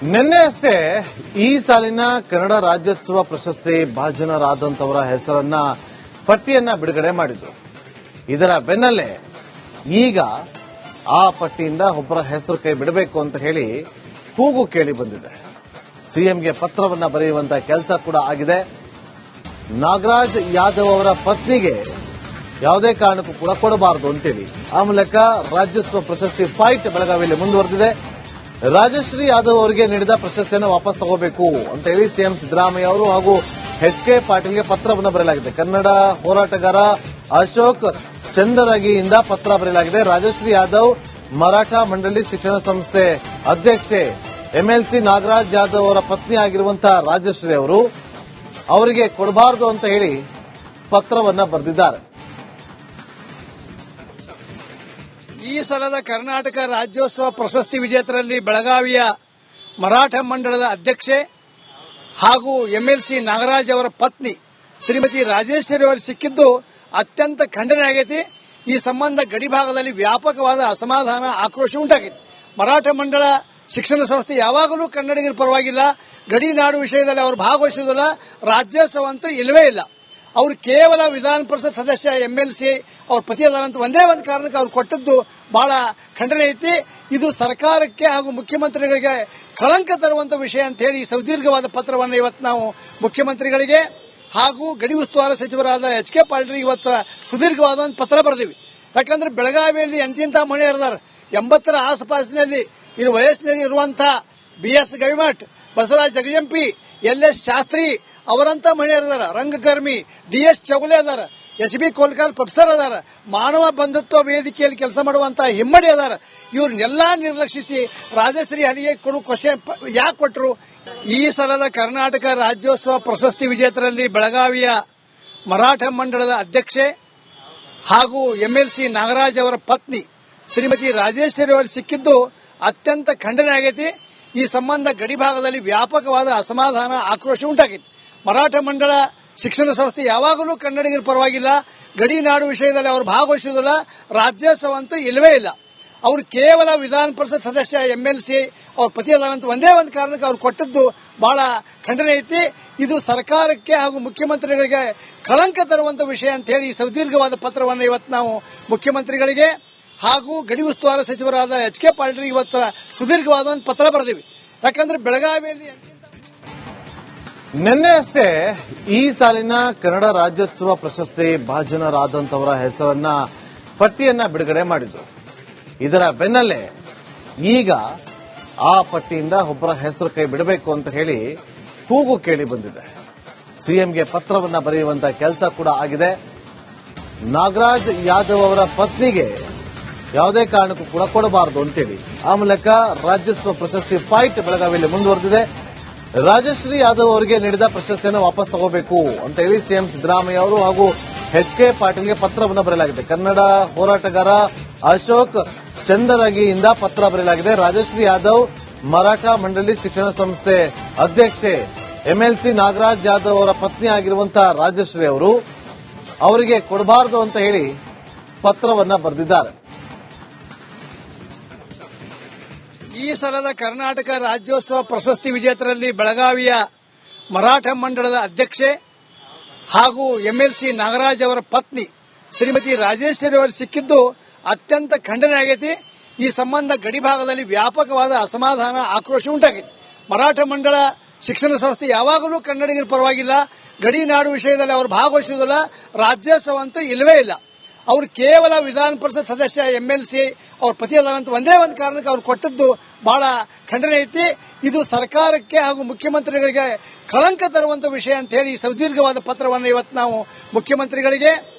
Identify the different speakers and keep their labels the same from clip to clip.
Speaker 1: ನಿನ್ನೆ ಅಷ್ಟೇ ಈ ಸಾಲಿನ ಕನ್ನಡ ರಾಜ್ಯೋತ್ಸವ ಪ್ರಶಸ್ತಿ ಭಾಜನರಾದಂತವರ ಹೆಸರನ್ನ ಪಟ್ಟಿಯನ್ನ ಬಿಡುಗಡೆ ಮಾಡಿದ್ರು. ಇದರ ಬೆನ್ನಲ್ಲೇ ಈಗ ಆ ಪಟ್ಟಿಯಿಂದ ಒಬ್ಬರ ಹೆಸರು ಕೈ ಬಿಡಬೇಕು ಅಂತ ಹೇಳಿ ಕೂಗು ಕೇಳಿ ಬಂದಿದೆ. ಸಿಎಂಗೆ ಪತ್ರವನ್ನ ಬರೆಯುವಂತ ಕೆಲಸ ಕೂಡ ಆಗಿದೆ. ನಾಗರಾಜ್ ಯಾದವ್ ಅವರ ಪತ್ನಿಗೆ ಯಾವುದೇ ಕಾರಣಕ್ಕೂ ಕೂಡ ಕೊಡಬಾರದು ಅಂತೇಳಿ ಆ ಮೂಲಕ ರಾಜ್ಯೋತ್ಸವ ಪ್ರಶಸ್ತಿ ಫೈಟ್ ಬೆಳಗಾವಿಯಲ್ಲಿ ಮುಂದುವರೆದಿದೆ. ರಾಜಶ್ರೀ ಯಾದವ್ ಅವರಿಗೆ ನೀಡಿದ ಪ್ರಶಸ್ತಿಯನ್ನು ವಾಪಸ್ ತಗೋಬೇಕು ಅಂತ ಹೇಳಿ ಸಿಎಂ ಸಿದ್ದರಾಮಯ್ಯ ಅವರು ಹಾಗೂ ಎಚ್.ಕೆ. ಪಾಟೀಲ್ಗೆ ಪತ್ರವನ್ನು ಬರೆಯಲಾಗಿದೆ. ಕನ್ನಡ ಹೋರಾಟಗಾರ ಅಶೋಕ್ ಚಂದರಗಿಯಿಂದ ಪತ್ರ ಬರೆಯಲಾಗಿದೆ. ರಾಜಶ್ರೀ ಯಾದವ್ ಮರಾಠ ಮಂಡಳಿ ಶಿಕ್ಷಣ ಸಂಸ್ಥೆ ಅಧ್ಯಕ್ಷೆ ಎಂಎಲ್ಸಿ ನಾಗರಾಜ್ ಯಾದವ್ ಅವರ ಪತ್ನಿ ಆಗಿರುವಂತಹ ರಾಜಶ್ರೀ ಅವರು ಅವರಿಗೆ ಕೊಡಬಾರದು ಅಂತ ಹೇಳಿ ಪತ್ರವನ್ನ ಬರೆದಿದ್ದಾರೆ.
Speaker 2: ಈ ಸಲದ ಕರ್ನಾಟಕ ರಾಜ್ಯೋತ್ಸವ ಪ್ರಶಸ್ತಿ ವಿಜೇತರಲ್ಲಿ ಬೆಳಗಾವಿಯ ಮರಾಠ ಮಂಡಳದ ಅಧ್ಯಕ್ಷೆ ಹಾಗೂ ಎಂಎಲ್ಸಿ ನಾಗರಾಜ್ ಅವರ ಪತ್ನಿ ಶ್ರೀಮತಿ ರಾಜೇಶ್ವರಿ ಅವರು ಸಿಕ್ಕಿದ್ದು ಅತ್ಯಂತ ಖಂಡನೆ ಆಗೈತಿ. ಈ ಸಂಬಂಧ ಗಡಿಭಾಗದಲ್ಲಿ ವ್ಯಾಪಕವಾದ ಅಸಮಾಧಾನ, ಆಕ್ರೋಶ ಉಂಟಾಗಿದೆ. ಮರಾಠ ಮಂಡಳ ಶಿಕ್ಷಣ ಸಂಸ್ಥೆ ಯಾವಾಗಲೂ ಕನ್ನಡಿಗರ ಪರವಾಗಿಲ್ಲ. ಗಡಿನಾಡು ವಿಷಯದಲ್ಲಿ ಅವರು ಭಾಗವಹಿಸುವುದಿಲ್ಲ. ರಾಜ್ಯೋತ್ಸವ ಅಂತೂ ಇಲ್ಲವೇ ಇಲ್ಲ. ಅವರು ಕೇವಲ ವಿಧಾನ ಪರಿಷತ್ ಸದಸ್ಯ ಎಂಎಲ್ಸಿ ಅವ್ರ ಪತಿ ಅದಾರಂತ ಒಂದೇ ಒಂದು ಕಾರಣಕ್ಕೆ ಅವ್ರು ಕೊಟ್ಟದ್ದು ಬಹಳ ಖಂಡನೆ ಐತಿ. ಇದು ಸರ್ಕಾರಕ್ಕೆ ಹಾಗೂ ಮುಖ್ಯಮಂತ್ರಿಗಳಿಗೆ ಕಳಂಕ ತರುವಂತ ವಿಷಯ ಅಂತ ಹೇಳಿ ಸುದೀರ್ಘವಾದ ಪತ್ರವನ್ನು ಇವತ್ತು ನಾವು ಮುಖ್ಯಮಂತ್ರಿಗಳಿಗೆ ಹಾಗೂ ಗಡಿ ಉಸ್ತುವಾರಿ ಸಚಿವರಾದ ಎಚ್.ಕೆ. ಪಾಟೀಲ್ರಿಗೆ ಇವತ್ತು ಸುದೀರ್ಘವಾದ ಒಂದು ಪತ್ರ ಬರೆದಿವಿ. ಯಾಕಂದ್ರೆ ಬೆಳಗಾವಿಯಲ್ಲಿ ಎಂತಿಂತ ಮಹಿಳೆಯರಿದ್ದಾರೆ. 80ರ ಆಸುಪಾಸಿನಲ್ಲಿ ವಯಸ್ಸಿನಲ್ಲಿ ಇರುವಂತಹ BS ಗವಿಮಠ್, ಬಸವರಾಜ್ ಜಗಜಂಪಿ, LS ಶಾಸ್ತ್ರಿ ಅವರಂತ ಮಹಿಳೆಯರಿದಾರ. ರಂಗಕರ್ಮಿ DS ಚೌಗಲೆ ಅದಾರ. HB ಕೋಲ್ಕಾರ್ ಪ್ರೊಫೆಸರ್ ಅದಾರ. ಮಾನವ ಬಂಧುತ್ವ ವೇದಿಕೆಯಲ್ಲಿ ಕೆಲಸ ಮಾಡುವಂತಹ ಹಿಮ್ಮಡಿ ಅದಾರ. ಇವ್ರನ್ನೆಲ್ಲಾ ನಿರ್ಲಕ್ಷಿಸಿ ರಾಜಶ್ರೀ ಹರಿಗೆ ಕೊಡು ಕ್ವಶನ್ ಯಾಕೆ ಕೊಟ್ಟರು? ಈ ಸಲದ ಕರ್ನಾಟಕ ರಾಜ್ಯೋತ್ಸವ ಪ್ರಶಸ್ತಿ ವಿಜೇತರಲ್ಲಿ ಬೆಳಗಾವಿಯ ಮರಾಠ ಮಂಡಳದ ಅಧ್ಯಕ್ಷೆ ಹಾಗೂ ಎಂಎಲ್ಸಿ ನಾಗರಾಜ್ ಅವರ ಪತ್ನಿ ಶ್ರೀಮತಿ ರಾಜೇಶ್ವರಿ ಅವರು ಸಿಕ್ಕಿದ್ದು ಅತ್ಯಂತ ಖಂಡನೆ ಆಗೈತಿ. ಈ ಸಂಬಂಧ ಗಡಿಭಾಗದಲ್ಲಿ ವ್ಯಾಪಕವಾದ ಅಸಮಾಧಾನ, ಆಕ್ರೋಶ ಉಂಟಾಗಿದೆ. ಮರಾಠ ಮಂಡಳ ಶಿಕ್ಷಣ ಸಂಸ್ಥೆ ಯಾವಾಗಲೂ ಕನ್ನಡಿಗರ ಪರವಾಗಿಲ್ಲ. ಗಡಿನಾಡು ವಿಷಯದಲ್ಲಿ ಅವರು ಭಾಗವಹಿಸುವುದಿಲ್ಲ. ರಾಜ್ಯೋತ್ಸವ ಅಂತೂ ಇಲ್ಲವೇ ಇಲ್ಲ. ಅವರು ಕೇವಲ ವಿಧಾನ ಪರಿಷತ್ ಸದಸ್ಯ ಎಂಎಲ್ಸಿ ಅವ್ರ ಪತಿ ಅದಾರಂತ ಒಂದೇ ಒಂದು ಕಾರಣಕ್ಕೆ ಅವ್ರು ಕೊಟ್ಟದ್ದು ಬಹಳ ಖಂಡನೆ ಐತಿ. ಇದು ಸರ್ಕಾರಕ್ಕೆ ಹಾಗೂ ಮುಖ್ಯಮಂತ್ರಿಗಳಿಗೆ ಕಳಂಕ ತರುವಂತ ವಿಷಯ ಅಂತ ಹೇಳಿ ಸುದೀರ್ಘವಾದ ಪತ್ರವನ್ನು ಇವತ್ತು ನಾವು ಮುಖ್ಯಮಂತ್ರಿಗಳಿಗೆ ಹಾಗೂ ಗಡಿ ಉಸ್ತುವಾರಿ ಸಚಿವರಾದ ಎಚ್.ಕೆ. ಪಾಟೀಲ್ರಿಗೆ ಇವತ್ತು ಸುದೀರ್ಘವಾದ ಒಂದು ಪತ್ರ ಬರೆದಿವಿ. ಯಾಕಂದ್ರೆ ಬೆಳಗಾವಿಯಲ್ಲಿ
Speaker 1: ನಿನ್ನೆ ಅಷ್ಟೇ ಈ ಸಾಲಿನ ಕನ್ನಡ ರಾಜ್ಯೋತ್ಸವ ಪ್ರಶಸ್ತಿ ಭಾಜನರಾದಂತವರ ಹೆಸರನ್ನ ಪಟ್ಟಿಯನ್ನ ಬಿಡುಗಡೆ ಮಾಡಿದ್ರು. ಇದರ ಬೆನ್ನಲ್ಲೇ ಈಗ ಆ ಪಟ್ಟಿಯಿಂದ ಒಬ್ಬರ ಹೆಸರು ಕೈ ಬಿಡಬೇಕು ಅಂತ ಹೇಳಿ ಕೂಗು ಕೇಳಿ ಬಂದಿದೆ. ಸಿಎಂಗೆ ಪತ್ರವನ್ನ ಬರೆಯುವಂತ ಕೆಲಸ ಕೂಡ ಆಗಿದೆ. ನಾಗರಾಜ್ ಯಾದವ್ ಅವರ ಪತ್ನಿಗೆ ಯಾವುದೇ ಕಾರಣಕ್ಕೂ ಕೂಡ ಕೊಡಬಾರದು ಅಂತೇಳಿ ಆ ಮೂಲಕ ರಾಜ್ಯೋತ್ಸವ ಪ್ರಶಸ್ತಿ ಫೈಟ್ ಬೆಳಗಾವಿಯಲ್ಲಿ ಮುಂದುವರೆದಿದೆ. ರಾಜಶ್ರೀ ಯಾದವ್ ಅವರಿಗೆ ನೀಡಿದ ಪ್ರಶಸ್ತಿಯನ್ನು ವಾಪಸ್ ತಗೋಬೇಕು ಅಂತ ಹೇಳಿ ಸಿಎಂ ಸಿದ್ದರಾಮಯ್ಯ ಅವರು ಹಾಗೂ ಎಚ್.ಕೆ. ಪಾಟೀಲ್ಗೆ ಪತ್ರವನ್ನು ಬರೆಯಲಾಗಿದೆ. ಕನ್ನಡ ಹೋರಾಟಗಾರ ಅಶೋಕ್ ಚಂದರಗಿಯಿಂದ ಪತ್ರ ಬರೆಯಲಾಗಿದೆ. ರಾಜಶ್ರೀ ಯಾದವ್ ಮರಾಠ ಮಂಡಳಿ ಶಿಕ್ಷಣ ಸಂಸ್ಥೆ ಅಧ್ಯಕ್ಷೆ ಎಂಎಲ್ಸಿ ನಾಗರಾಜ್ ಯಾದವ್ ಅವರ ಪತ್ನಿ ಆಗಿರುವಂತಹ ರಾಜಶ್ರೀ ಅವರು ಅವರಿಗೆ ಕೊಡಬಾರದು ಅಂತ ಹೇಳಿ ಪತ್ರವನ್ನ ಬರೆದಿದ್ದಾರೆ.
Speaker 2: ಈ ಸಲದ ಕರ್ನಾಟಕ ರಾಜ್ಯೋತ್ಸವ ಪ್ರಶಸ್ತಿ ವಿಜೇತರಲ್ಲಿ ಬೆಳಗಾವಿಯ ಮರಾಠ ಮಂಡಳದ ಅಧ್ಯಕ್ಷೆ ಹಾಗೂ ಎಂಎಲ್ಸಿ ನಾಗರಾಜ್ ಅವರ ಪತ್ನಿ ಶ್ರೀಮತಿ ರಾಜೇಶ್ವರಿ ಅವರು ಸಿಕ್ಕಿದ್ದು ಅತ್ಯಂತ ಖಂಡನೆ ಆಗೈತಿ. ಈ ಸಂಬಂಧ ಗಡಿಭಾಗದಲ್ಲಿ ವ್ಯಾಪಕವಾದ ಅಸಮಾಧಾನ, ಆಕ್ರೋಶ ಉಂಟಾಗಿದೆ. ಮರಾಠ ಮಂಡಳ ಶಿಕ್ಷಣ ಸಂಸ್ಥೆ ಯಾವಾಗಲೂ ಕನ್ನಡಿಗರ ಪರವಾಗಿಲ್ಲ. ಗಡಿನಾಡು ವಿಷಯದಲ್ಲಿ ಅವರು ಭಾಗವಹಿಸುವುದಿಲ್ಲ. ರಾಜ್ಯೋತ್ಸವ ಅಂತೂ ಇಲ್ಲವೇ ಇಲ್ಲ. ಅವರು ಕೇವಲ ವಿಧಾನ ಪರಿಷತ್ ಸದಸ್ಯ ಎಂಎಲ್ಸಿ ಅವ್ರ ಪತಿ ಅದಾರಂತ ಒಂದೇ ಒಂದು ಕಾರಣಕ್ಕೆ ಅವ್ರು ಕೊಟ್ಟದ್ದು ಬಹಳ ಖಂಡನೆ ಐತಿ. ಇದು ಸರ್ಕಾರಕ್ಕೆ ಹಾಗೂ ಮುಖ್ಯಮಂತ್ರಿಗಳಿಗೆ ಕಳಂಕ ತರುವಂತ ವಿಷಯ ಅಂತ ಹೇಳಿ ಸುದೀರ್ಘವಾದ ಪತ್ರವನ್ನು ಇವತ್ತು ನಾವು ಮುಖ್ಯಮಂತ್ರಿಗಳಿಗೆ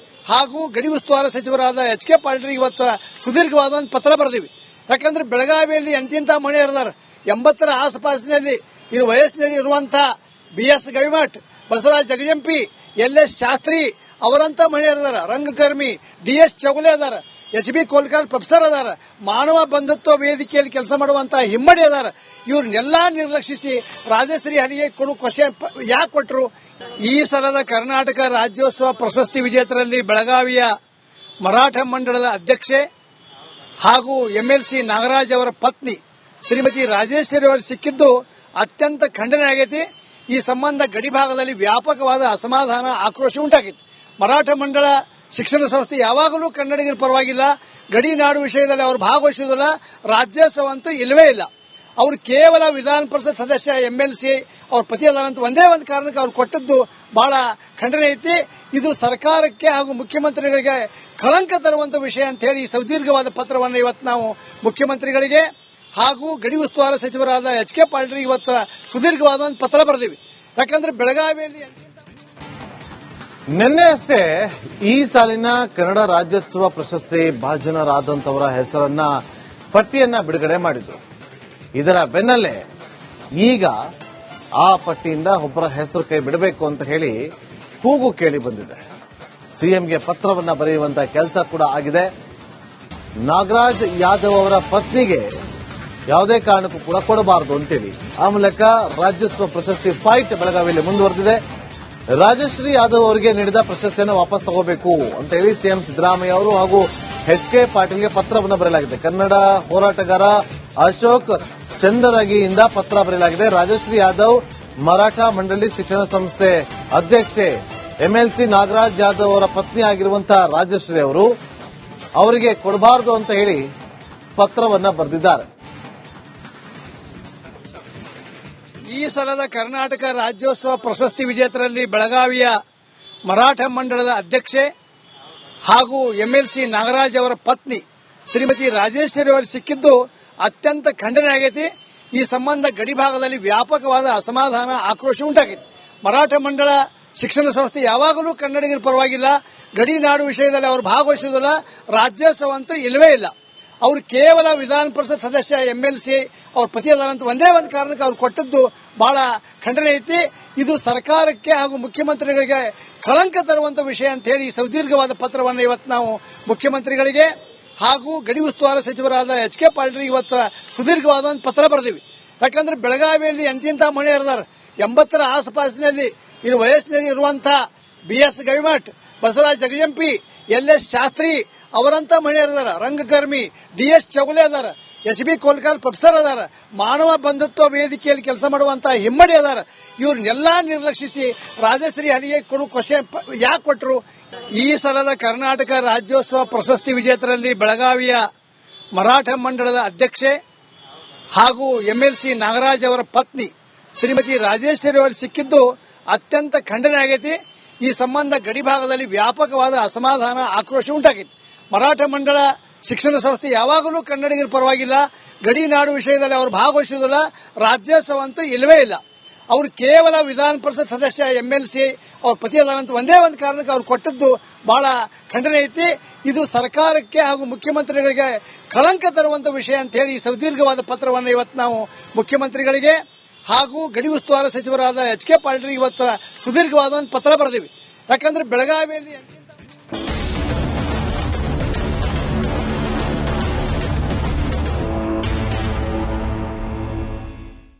Speaker 2: ಹಾಗೂ ಗಡಿ ಉಸ್ತುವಾರಿ ಸಚಿವರಾದ ಎಚ್.ಕೆ. ಪಾಟೀಲ್ರಿಗೆ ಇವತ್ತು ಸುದೀರ್ಘವಾದ ಒಂದು ಪತ್ರ ಬರೆದಿವಿ. ಯಾಕಂದ್ರೆ ಬೆಳಗಾವಿಯಲ್ಲಿ ಎಂತಿಂತ ಮಹಿಳೆಯರಿದ್ದಾರೆ. 80ರ ಆಸುಪಾಸಿನಲ್ಲಿ ವಯಸ್ಸಿನಲ್ಲಿ ಇರುವಂತಹ BS ಗವಿಮಠ್, ಬಸವರಾಜ್ ಜಗಜಂಪಿ, LS ಶಾಸ್ತ್ರಿ ಅವರಂತ ಮಹಿಳೆಯರಿದಾರ. ರಂಗಕರ್ಮಿ DS ಚೌಗಲೆ ಅದಾರ. HB ಕೋಲ್ಕಾರ್ ಪ್ರೊಫೆಸರ್ ಅದಾರ. ಮಾನವ ಬಂಧುತ್ವ ವೇದಿಕೆಯಲ್ಲಿ ಕೆಲಸ ಮಾಡುವಂತಹ ಹಿಮ್ಮಡಿ ಅದಾರ. ಇವ್ರನ್ನೆಲ್ಲಾ ನಿರ್ಲಕ್ಷಿಸಿ ರಾಜಶ್ರೀ ಹರಿಗೆ ಕೊಡು ಕ್ವಶನ್ ಯಾಕೆ ಕೊಟ್ಟರು? ಈ ಸಲದ ಕರ್ನಾಟಕ ರಾಜ್ಯೋತ್ಸವ ಪ್ರಶಸ್ತಿ ವಿಜೇತರಲ್ಲಿ ಬೆಳಗಾವಿಯ ಮರಾಠ ಮಂಡಳದ ಅಧ್ಯಕ್ಷೆ ಹಾಗೂ ಎಂಎಲ್ಸಿ ನಾಗರಾಜ್ ಅವರ ಪತ್ನಿ ಶ್ರೀಮತಿ ರಾಜೇಶ್ವರಿ ಅವರು ಸಿಕ್ಕಿದ್ದು ಅತ್ಯಂತ ಖಂಡನೆ ಆಗೈತಿ. ಈ ಸಂಬಂಧ ಗಡಿ ಭಾಗದಲ್ಲಿ ವ್ಯಾಪಕವಾದ ಅಸಮಾಧಾನ, ಆಕ್ರೋಶ ಉಂಟಾಗಿತ್ತು. ಮರಾಠ ಮಂಡಳ ಶಿಕ್ಷಣ ಸಂಸ್ಥೆ ಯಾವಾಗಲೂ ಕನ್ನಡಿಗರ ಪರವಾಗಿಲ್ಲ. ಗಡಿ ನಾಡು ವಿಷಯದಲ್ಲಿ ಅವರು ಭಾಗವಹಿಸುವುದಿಲ್ಲ. ರಾಜ್ಯೋತ್ಸವ ಅಂತೂ ಇಲ್ಲವೇ ಇಲ್ಲ. ಅವರು ಕೇವಲ ವಿಧಾನ ಪರಿಷತ್ ಸದಸ್ಯ MLC ಅವ್ರ ಪತಿ ಅದಾರಂತ ಒಂದೇ ಒಂದು ಕಾರಣಕ್ಕೆ ಅವ್ರು ಕೊಟ್ಟದ್ದು ಬಹಳ ಖಂಡನೆ ಐತಿ. ಇದು ಸರ್ಕಾರಕ್ಕೆ ಹಾಗೂ ಮುಖ್ಯಮಂತ್ರಿಗಳಿಗೆ ಕಳಂಕ ತರುವಂತ ವಿಷಯ ಅಂತ ಹೇಳಿ ಸುದೀರ್ಘವಾದ ಪತ್ರವನ್ನು ಇವತ್ತು ನಾವು ಮುಖ್ಯಮಂತ್ರಿಗಳಿಗೆ ಹಾಗೂ ಗಡಿ ಉಸ್ತುವಾರಿ ಸಚಿವರಾದ HK ಪಾಟೀಲ್ ಇವತ್ತು ಸುದೀರ್ಘವಾದ ಒಂದು ಪತ್ರ ಬರೆದಿವಿ. ಯಾಕಂದ್ರೆ ಬೆಳಗಾವಿಯಲ್ಲಿ
Speaker 1: ನಿನ್ನೆ ಅಷ್ಟೇ ಈ ಸಾಲಿನ ಕನ್ನಡ ರಾಜ್ಯೋತ್ಸವ ಪ್ರಶಸ್ತಿ ಭಾಜನರಾದಂತವರ ಹೆಸರನ್ನ ಪಟ್ಟಿಯನ್ನ ಬಿಡುಗಡೆ ಮಾಡಿದ್ರು. ಇದರ ಬೆನ್ನಲ್ಲೇ ಈಗ ಆ ಪಟ್ಟಿಯಿಂದ ಒಬ್ಬರ ಹೆಸರು ಕೈ ಬಿಡಬೇಕು ಅಂತ ಹೇಳಿ ಕೂಗು ಕೇಳಿ ಬಂದಿದೆ. ಸಿಎಂಗೆ ಪತ್ರವನ್ನ ಬರೆಯುವಂತ ಕೆಲಸ ಕೂಡ ಆಗಿದೆ. ನಾಗರಾಜ್ ಯಾದವ್ ಅವರ ಪತ್ನಿಗೆ ಯಾವುದೇ ಕಾರಣಕ್ಕೂ ಕೂಡ ಕೊಡಬಾರದು ಅಂತೇಳಿ ಆ ಮೂಲಕ ರಾಜ್ಯೋತ್ಸವ ಪ್ರಶಸ್ತಿ ಫೈಟ್ ಬೆಳಗಾವಿಯಲ್ಲಿ ಮುಂದುವರೆದಿದೆ. ರಾಜಶ್ರೀ ಯಾದವ್ ಅವರಿಗೆ ನೀಡಿದ ಪ್ರಶಸ್ತಿಯನ್ನು ವಾಪಸ್ ತಗೋಬೇಕು ಅಂತ ಹೇಳಿ ಸಿಎಂ ಸಿದ್ದರಾಮಯ್ಯ ಅವರು ಹಾಗೂ HK ಪಾಟೀಲ್ಗೆ ಪತ್ರವನ್ನು ಬರೆಯಲಾಗಿದೆ. ಕನ್ನಡ ಹೋರಾಟಗಾರ ಅಶೋಕ್ ಚಂದರಗಿಯಿಂದ ಪತ್ರ ಬರೆಯಲಾಗಿದೆ. ರಾಜಶ್ರೀ ಯಾದವ್ ಮರಾಠ ಮಂಡಳಿ ಶಿಕ್ಷಣ ಸಂಸ್ಥೆ ಅಧ್ಯಕ್ಷೆ MLC ನಾಗರಾಜ್ ಯಾದವ್ ಅವರ ಪತ್ನಿ ಆಗಿರುವಂತಹ ರಾಜಶ್ರೀ ಅವರು ಅವರಿಗೆ ಕೊಡಬಾರದು ಅಂತ ಹೇಳಿ ಪತ್ರವನ್ನ ಬರೆದಿದ್ದಾರೆ.
Speaker 2: ಈ ಸಲದ ಕರ್ನಾಟಕ ರಾಜ್ಯೋತ್ಸವ ಪ್ರಶಸ್ತಿ ವಿಜೇತರಲ್ಲಿ ಬೆಳಗಾವಿಯ ಮರಾಠ ಮಂಡಳದ ಅಧ್ಯಕ್ಷೆ ಹಾಗೂ MLC ನಾಗರಾಜ್ ಅವರ ಪತ್ನಿ ಶ್ರೀಮತಿ ರಾಜೇಶ್ವರಿ ಅವರು ಸಿಕ್ಕಿದ್ದು ಅತ್ಯಂತ ಖಂಡನೆ ಆಗೈತಿ. ಈ ಸಂಬಂಧ ಗಡಿ ಭಾಗದಲ್ಲಿ ವ್ಯಾಪಕವಾದ ಅಸಮಾಧಾನ, ಆಕ್ರೋಶ ಉಂಟಾಗಿತ್ತು. ಮರಾಠ ಮಂಡಳ ಶಿಕ್ಷಣ ಸಂಸ್ಥೆ ಯಾವಾಗಲೂ ಕನ್ನಡಿಗರ ಪರವಾಗಿಲ್ಲ. ಗಡಿ ನಾಡು ವಿಷಯದಲ್ಲಿ ಅವರು ಭಾಗವಹಿಸುವುದಿಲ್ಲ. ರಾಜ್ಯೋತ್ಸವ ಅಂತೂ ಇಲ್ಲವೇ ಇಲ್ಲ. ಅವರು ಕೇವಲ ವಿಧಾನ ಪರಿಷತ್ ಸದಸ್ಯ MLC ಅವ್ರ ಪತಿ ಅದಾರಂತ ಒಂದೇ ಒಂದು ಕಾರಣಕ್ಕೆ ಅವ್ರು ಕೊಟ್ಟದ್ದು ಬಹಳ ಖಂಡನೆ ಐತಿ. ಇದು ಸರ್ಕಾರಕ್ಕೆ ಹಾಗೂ ಮುಖ್ಯಮಂತ್ರಿಗಳಿಗೆ ಕಳಂಕ ತರುವಂತ ವಿಷಯ ಅಂತ ಹೇಳಿ ಸುದೀರ್ಘವಾದ ಪತ್ರವನ್ನು ಇವತ್ತು ನಾವು ಮುಖ್ಯಮಂತ್ರಿಗಳಿಗೆ ಹಾಗೂ ಗಡಿ ಉಸ್ತುವಾರಿ ಸಚಿವರಾದ HK ಪಾಟೀಲ್ ಇವತ್ತು ಸುದೀರ್ಘವಾದ ಒಂದು ಪತ್ರ ಬರೆದಿವಿ. ಯಾಕಂದ್ರೆ ಬೆಳಗಾವಿಯಲ್ಲಿ ಎಂತಿಂತ ಮಹಿಳೆಯರಿದ್ದಾರೆ. 80ರ ಆಸುಪಾಸಿನಲ್ಲಿ ಇನ್ನು ವಯಸ್ಸಿನಲ್ಲಿ ಇರುವಂತಹ BS ಗವಿಮಠ್, ಬಸವರಾಜ್ ಜಗಜಂಪಿ, LS ಶಾಸ್ತ್ರಿ ಅವರಂತ ಮಹಿಳೆಯರಿದಾರ. ರಂಗಕರ್ಮಿ DS ಚೌಗಲೆ ಅದಾರ. HB ಕೋಲ್ಕಾರ್ ಪ್ರೊಫೆಸರ್ ಅದಾರ. ಮಾನವ ಬಂಧುತ್ವ ವೇದಿಕೆಯಲ್ಲಿ ಕೆಲಸ ಮಾಡುವಂತಹ ಹಿಮ್ಮಡಿ ಅದಾರ. ಇವ್ರನ್ನೆಲ್ಲಾ ನಿರ್ಲಕ್ಷಿಸಿ ರಾಜಶ್ರೀ ಹರಿಗೆ ಕೊಡು ಕ್ವಶನ್ ಯಾಕೆ ಕೊಟ್ಟರು? ಈ ಸಲದ ಕರ್ನಾಟಕ ರಾಜ್ಯೋತ್ಸವ ಪ್ರಶಸ್ತಿ ವಿಜೇತರಲ್ಲಿ ಬೆಳಗಾವಿಯ ಮರಾಠ ಮಂಡಳದ ಅಧ್ಯಕ್ಷೆ ಹಾಗೂ MLC ನಾಗರಾಜ್ ಅವರ ಪತ್ನಿ ಶ್ರೀಮತಿ ರಾಜೇಶ್ವರಿ ಅವರು ಸಿಕ್ಕಿದ್ದು ಅತ್ಯಂತ ಖಂಡನೆ ಆಗೈತಿ. ಈ ಸಂಬಂಧ ಗಡಿ ಭಾಗದಲ್ಲಿ ವ್ಯಾಪಕವಾದ ಅಸಮಾಧಾನ, ಆಕ್ರೋಶ ಉಂಟಾಗಿತ್ತು. ಮರಾಠ ಮಂಡಳ ಶಿಕ್ಷಣ ಸಂಸ್ಥೆ ಯಾವಾಗಲೂ ಕನ್ನಡಿಗರ ಪರವಾಗಿಲ್ಲ. ಗಡಿ ನಾಡು ವಿಷಯದಲ್ಲಿ ಅವರು ಭಾಗವಹಿಸುವುದಿಲ್ಲ. ರಾಜ್ಯೋತ್ಸವ ಅಂತೂ ಇಲ್ಲವೇ ಇಲ್ಲ. ಅವರು ಕೇವಲ ವಿಧಾನ ಪರಿಷತ್ ಸದಸ್ಯ MLC ಅವ್ರ ಪತಿ ಅದಾರಂತ ಒಂದೇ ಒಂದು ಕಾರಣಕ್ಕೆ ಅವ್ರು ಕೊಟ್ಟದ್ದು ಬಹಳ ಖಂಡನೆ ಐತಿ. ಇದು ಸರ್ಕಾರಕ್ಕೆ ಹಾಗೂ ಮುಖ್ಯಮಂತ್ರಿಗಳಿಗೆ ಕಳಂಕ ತರುವಂತ ವಿಷಯ ಅಂತ ಹೇಳಿ ಸುದೀರ್ಘವಾದ ಪತ್ರವನ್ನು ಇವತ್ತು ನಾವು ಮುಖ್ಯಮಂತ್ರಿಗಳಿಗೆ ಹಾಗೂ ಗಡಿ ಉಸ್ತುವಾರಿ ಸಚಿವರಾದ HK ಪಾಟೀಲ್ ಇವತ್ತು ಸುದೀರ್ಘವಾದ ಒಂದು ಪತ್ರ ಬರೆದಿವಿ. ಯಾಕಂದ್ರೆ ಬೆಳಗಾವಿಯಲ್ಲಿ